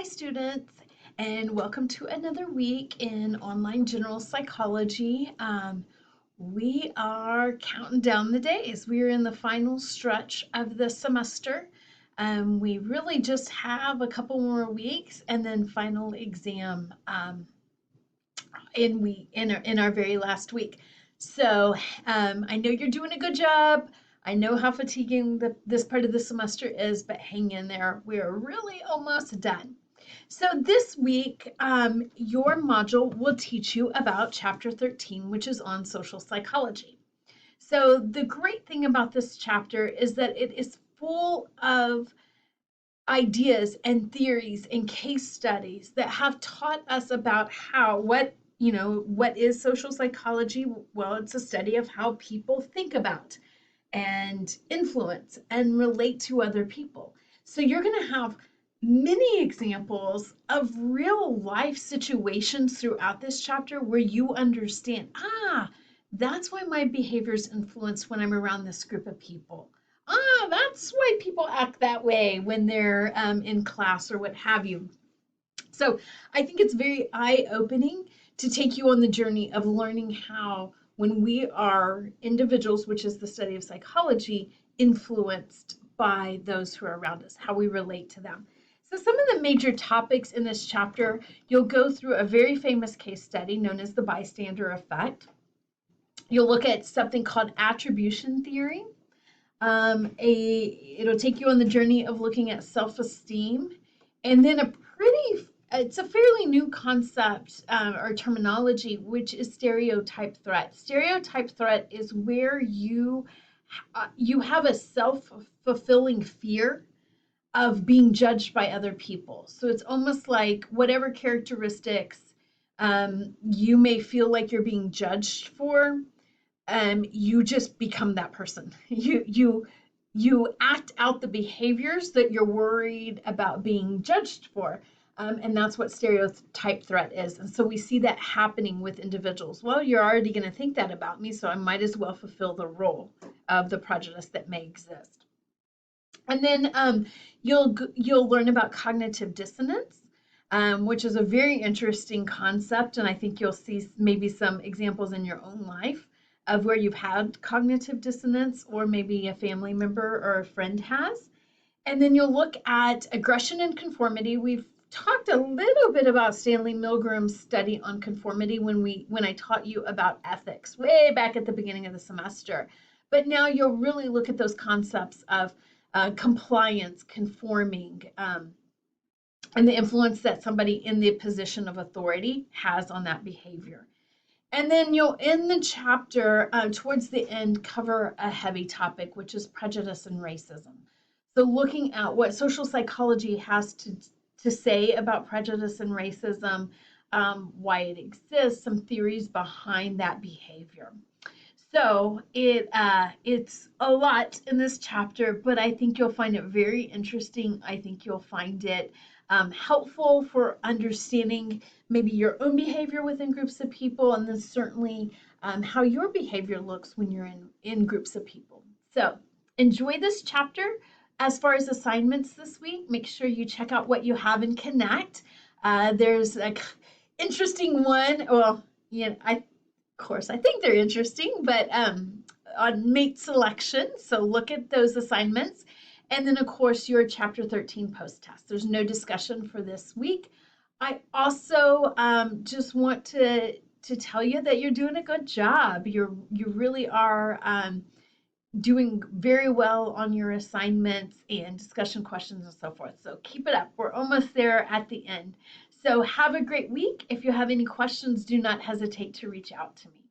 Hi, students, and welcome to another week in online general psychology. We are counting down the days. We are in the final stretch of the semester. We really just have a couple more weeks and then final exam in our very last week. So I know you're doing a good job. I know how fatiguing this part of the semester is, but hang in there. We are really almost done. So this week, your module will teach you about Chapter 13, which is on social psychology. So the great thing about this chapter is that it is full of ideas and theories and case studies that have taught us about what is social psychology? Well, it's a study of how people think about and influence and relate to other people. So you're going to have many examples of real life situations throughout this chapter where you understand, that's why my behavior is influenced when I'm around this group of people. That's why people act that way when they're in class or what have you. So I think it's very eye-opening to take you on the journey of learning how, when we are individuals, which is the study of psychology, influenced by those who are around us, how we relate to them. So some of the major topics in this chapter, you'll go through a very famous case study known as the Bystander Effect. You'll look at something called attribution theory. It'll take you on the journey of looking at self-esteem, and then it's a fairly new concept or terminology, which is stereotype threat. Stereotype threat is where you have a self-fulfilling fear of being judged by other people. So it's almost like whatever characteristics you may feel like you're being judged for, you just become that person. You act out the behaviors that you're worried about being judged for. And that's what stereotype threat is. And so we see that happening with individuals. Well, you're already going to think that about me, so I might as well fulfill the role of the prejudice that may exist. And then you'll learn about cognitive dissonance, which is a very interesting concept. And I think you'll see maybe some examples in your own life of where you've had cognitive dissonance, or maybe a family member or a friend has. And then you'll look at aggression and conformity. We've talked a little bit about Stanley Milgram's study on conformity when I taught you about ethics way back at the beginning of the semester. But now you'll really look at those concepts of compliance, conforming, and the influence that somebody in the position of authority has on that behavior. And then you'll, in the chapter, towards the end, cover a heavy topic, which is prejudice and racism. So looking at what social psychology has to say about prejudice and racism, why it exists, some theories behind that behavior. So it's a lot in this chapter, but I think you'll find it very interesting. I think you'll find it helpful for understanding maybe your own behavior within groups of people, and then certainly how your behavior looks when you're in groups of people. So enjoy this chapter. As far as assignments this week, make sure you check out what you have in Connect. There's an interesting one. Well, of course, I think they're interesting, but on mate selection. So look at those assignments. And then, of course, your Chapter 13 post-test. There's no discussion for this week. I also just want to tell you that you're doing a good job. You really are doing very well on your assignments and discussion questions and so forth. So keep it up. We're almost there at the end. So have a great week. If you have any questions, do not hesitate to reach out to me.